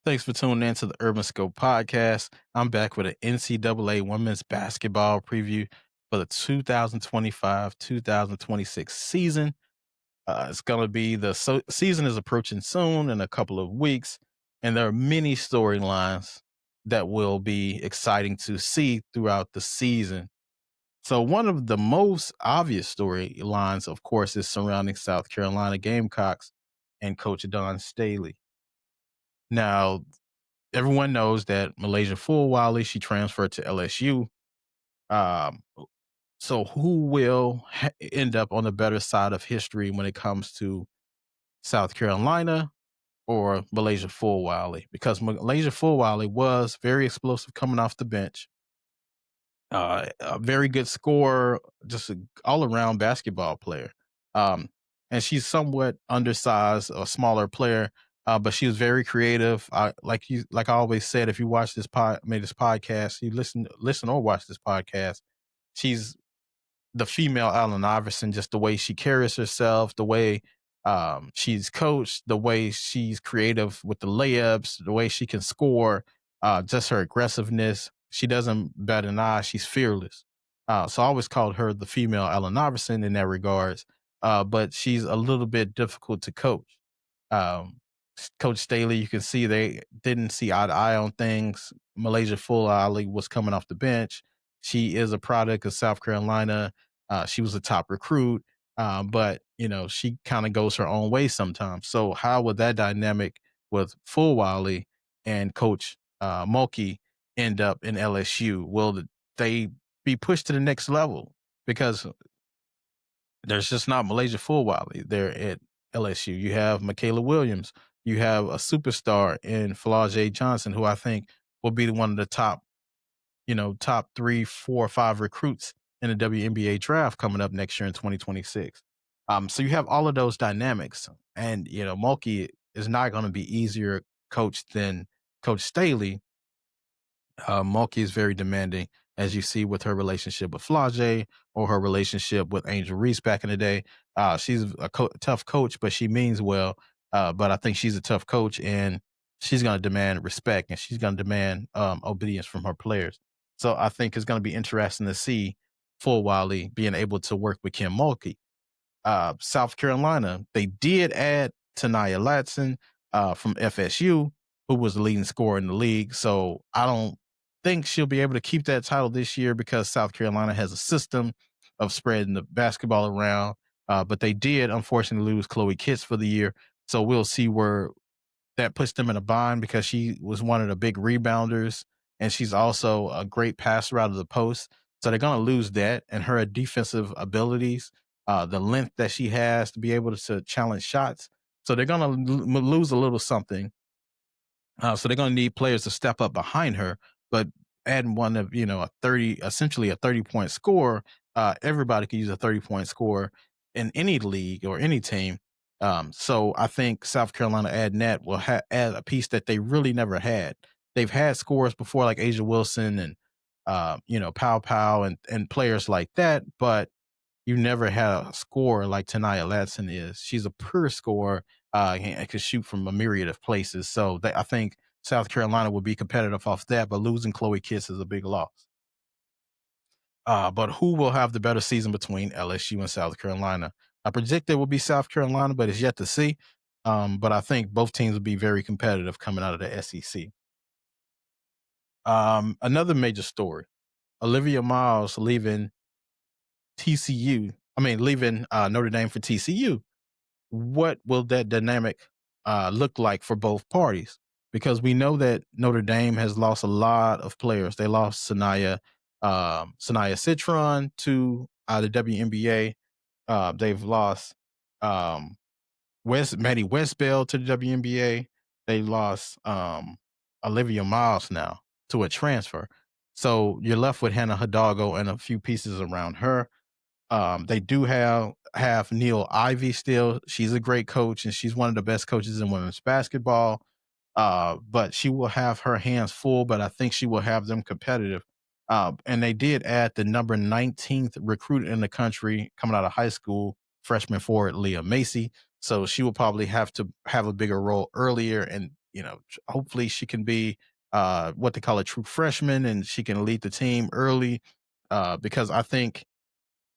Thanks for tuning in to the Urban Scope podcast. I'm back with an NCAA women's basketball preview for the 2025-2026 season. It's going to be season is approaching soon in a couple of weeks, and there are many storylines that will be exciting to see throughout the season. So, one of the most obvious storylines, of course, is surrounding South Carolina Gamecocks and Coach Don Staley. Now, everyone knows that Malaysia Fulwiley, she transferred to LSU. Um, so who will end up on the better side of history when it comes to South Carolina or Malaysia Fulwiley? Because Malaysia Fulwiley was very explosive coming off the bench, a very good scorer, just an all-around basketball player. Um, and she's somewhat undersized, a smaller player, but she was very creative. Like I always said, if you watch this podcast, you listen or watch this podcast, she's the female Allen Iverson, just the way she carries herself, the way she's coached, the way she's creative with the layups, the way she can score, just her aggressiveness. She doesn't bat an eye. She's fearless. So I always called her the female Allen Iverson in that regards. But she's a little bit difficult to coach. Um, Coach Staley, you can see they didn't see eye to eye on things. Malaysia Full Ali was coming off the bench. She is a product of South Carolina. She was a top recruit, but she kind of goes her own way sometimes. So how would that dynamic with Full Wally and Coach Mulkey end up in LSU? Will they be pushed to the next level? Because there's just not Malaysia Fulwiley there at LSU. You have Michaela Williams. You have a superstar in Flau'jae Johnson, who I think will be one of the top 3, 4, 5 recruits in the WNBA draft coming up next year in 2026. So you have all of those dynamics, and Mulkey is not going to be easier coached than Coach Staley. Mulkey is very demanding, as you see with her relationship with Flau'jae or her relationship with Angel Reese back in the day. She's a tough coach, but she means well. But I think she's a tough coach, and she's going to demand respect, and she's going to demand obedience from her players. So I think it's going to be interesting to see Full Wiley being able to work with Kim Mulkey. South Carolina, they did add Tanaya Latson from FSU, who was the leading scorer in the league. So I don't think she'll be able to keep that title this year because South Carolina has a system of spreading the basketball around. But they did unfortunately lose Chloe Kitts for the year. So we'll see where that puts them in a bind because she was one of the big rebounders and she's also a great passer out of the post. So they're going to lose that and her defensive abilities, the length that she has to be able to challenge shots. So they're going to lose a little something. So they're going to need players to step up behind her, but adding one of, essentially a 30-point score, everybody can use a 30-point score in any league or any team. So I think South Carolina adding that will add a piece that they really never had. They've had scores before like Asia Wilson and, Pow Pow and players like that, but you never had a scorer like Tanaya Latson is. She's a pure scorer and can shoot from a myriad of places. So I think South Carolina will be competitive off that, but losing Chloe Kitts is a big loss. But who will have the better season between LSU and South Carolina? I predict it will be South Carolina, but it's yet to see. But I think both teams will be very competitive coming out of the SEC. Another major story, Olivia Miles leaving leaving Notre Dame for TCU. What will that dynamic look like for both parties? Because we know that Notre Dame has lost a lot of players. They lost Sanaya Citron to the WNBA. They've lost Maddie Westbell to the WNBA. They lost Olivia Miles now to a transfer. So you're left with Hannah Hidalgo and a few pieces around her. They do have Neil Ivy still. She's a great coach, and she's one of the best coaches in women's basketball. But she will have her hands full, but I think she will have them competitive. And they did add the number 19th recruit in the country coming out of high school, freshman forward Leah Macy. So she will probably have to have a bigger role earlier and hopefully she can be what they call a true freshman, and she can lead the team early. Because I think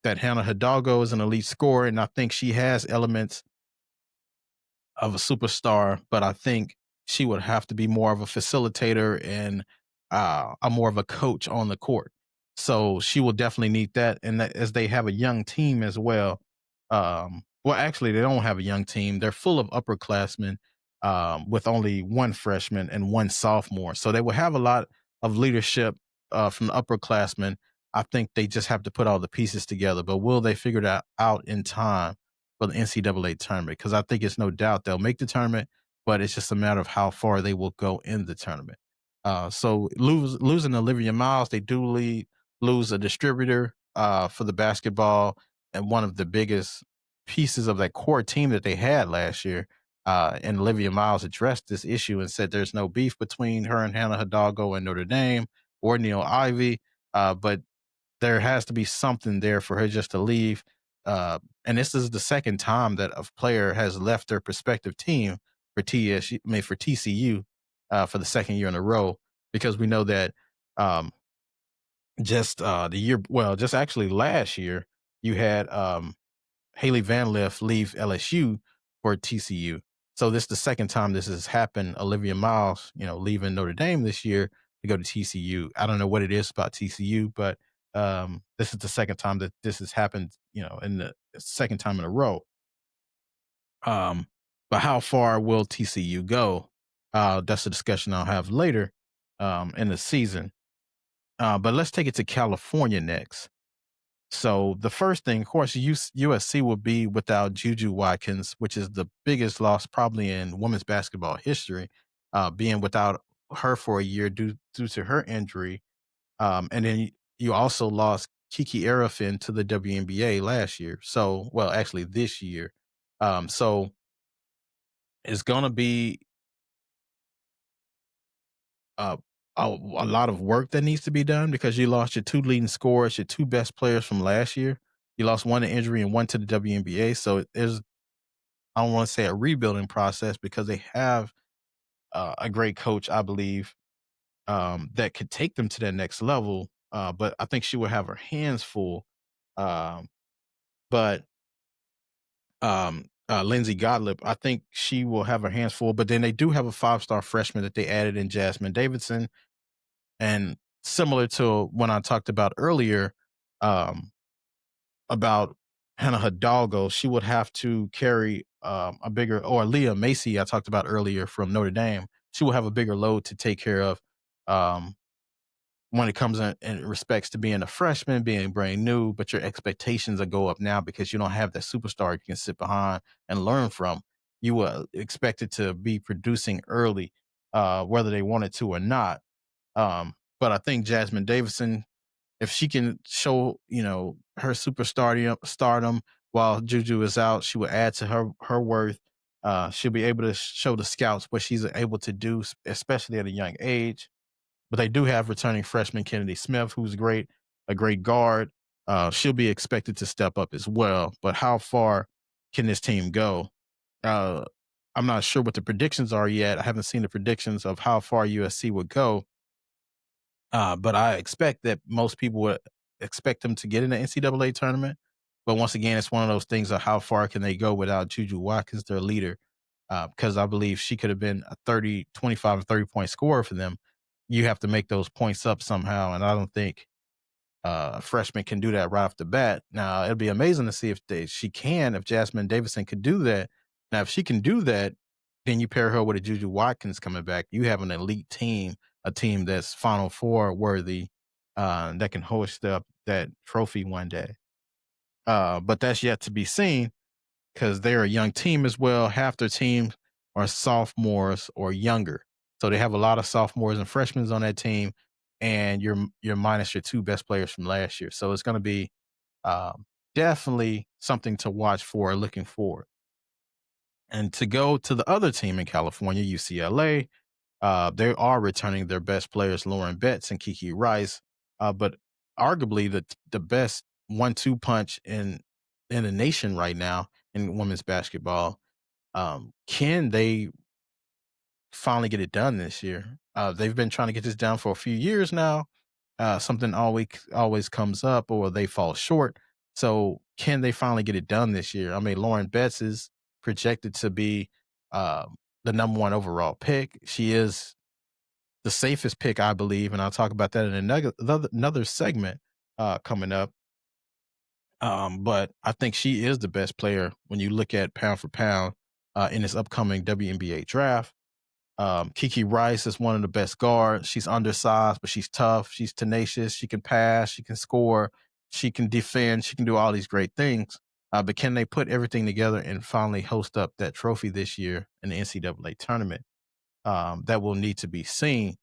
that Hannah Hidalgo is an elite scorer, and I think she has elements of a superstar, but I think she would have to be more of a facilitator and a more of a coach on the court. So she will definitely need that. And that, as they have a young team as well. Well, actually, they don't have a young team. They're full of upperclassmen with only one freshman and one sophomore. So they will have a lot of leadership from the upperclassmen. I think they just have to put all the pieces together. But will they figure that out in time for the NCAA tournament? Because I think it's no doubt they'll make the tournament, but it's just a matter of how far they will go in the tournament. So losing Olivia Miles, they do lose a distributor for the basketball and one of the biggest pieces of that core team that they had last year. And Olivia Miles addressed this issue and said there's no beef between her and Hannah Hidalgo and Notre Dame or Neil Ivy, but there has to be something there for her just to leave. And this is the second time that a player has left their prospective team for for TCU for the second year in a row, because we know that um, just actually last year, you had Haley Van Lith leave LSU for TCU. So this is the second time this has happened. Olivia Miles, leaving Notre Dame this year to go to TCU. I don't know what it is about TCU, but this is the second time that this has happened, in the second time in a row. Um, but how far will TCU go? That's a discussion I'll have later in the season. But let's take it to California next. So the first thing, of course, USC will be without Juju Watkins, which is the biggest loss probably in women's basketball history, being without her for a year due to her injury. And then you also lost Kiki Arafin to the WNBA last year. So, well, actually this year. So it's going to be uh, a lot of work that needs to be done, because you lost your two leading scorers, your two best players from last year. You lost one to injury and one to the WNBA. So there's, I don't want to say a rebuilding process, because they have a great coach, I believe, that could take them to that next level. But I think she will have her hands full. Um, but Lindsay Gottlieb, I think she will have her hands full. But then they do have a 5-star freshman that they added in Jasmine Davidson. And similar to when I talked about earlier, um, about Hannah Hidalgo, she would have to carry a bigger, or Leah Macy, I talked about earlier from Notre Dame. She will have a bigger load to take care of um, when it comes in respects to being a freshman, being brand new, but your expectations will go up now because you don't have that superstar you can sit behind and learn from. You were expected to be producing early, whether they wanted to or not. But I think Jasmine Davidson, if she can show, her stardom while Juju is out, she will add to her worth. She'll be able to show the scouts what she's able to do, especially at a young age. But they do have returning freshman Kennedy Smith, who's great, a great guard. She'll be expected to step up as well. But how far can this team go? Uh, I'm not sure what the predictions are yet. I haven't seen the predictions of how far USC would go. But I expect that most people would expect them to get in the NCAA tournament. But once again, it's one of those things of how far can they go without Juju Watkins, their leader, because I believe she could have been a 30, 25, or 30-point scorer for them. You have to make those points up somehow. And I don't think a freshman can do that right off the bat. Now, it'd be amazing to see if Jasmine Davidson could do that. Now, if she can do that, then you pair her with a Juju Watkins coming back. You have an elite team, a team that's Final Four worthy, that can hoist up that trophy one day. But that's yet to be seen, because they're a young team as well. Half their team are sophomores or younger. So they have a lot of sophomores and freshmen on that team, and you're minus your two best players from last year. So it's going to be um, definitely something to watch for looking forward. And to go to the other team in California, UCLA, they are returning their best players, Lauren Betts and Kiki Rice, but arguably the best 1-2 punch in the nation right now in women's basketball. Can they finally get it done this year. They've been trying to get this done for a few years now. Something always comes up, or they fall short. So, can they finally get it done this year? I mean, Lauren Betts is projected to be uh, the number one overall pick. She is the safest pick, I believe, and I'll talk about that in another segment coming up. But I think she is the best player when you look at pound for pound in this upcoming WNBA draft. Kiki Rice is one of the best guards. She's undersized, but she's tough. She's tenacious. She can pass. She can score. She can defend. She can do all these great things. But can they put everything together and finally host up that trophy this year in the NCAA tournament? That will need to be seen.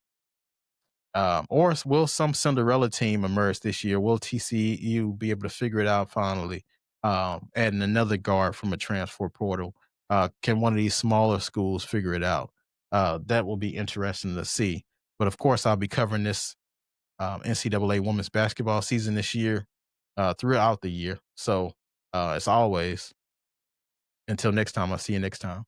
Or will some Cinderella team emerge this year? Will TCU be able to figure it out finally? Adding another guard from a transfer portal. Can one of these smaller schools figure it out? That will be interesting to see. But of course, I'll be covering this NCAA women's basketball season this year throughout the year. So, as always, until next time, I'll see you next time.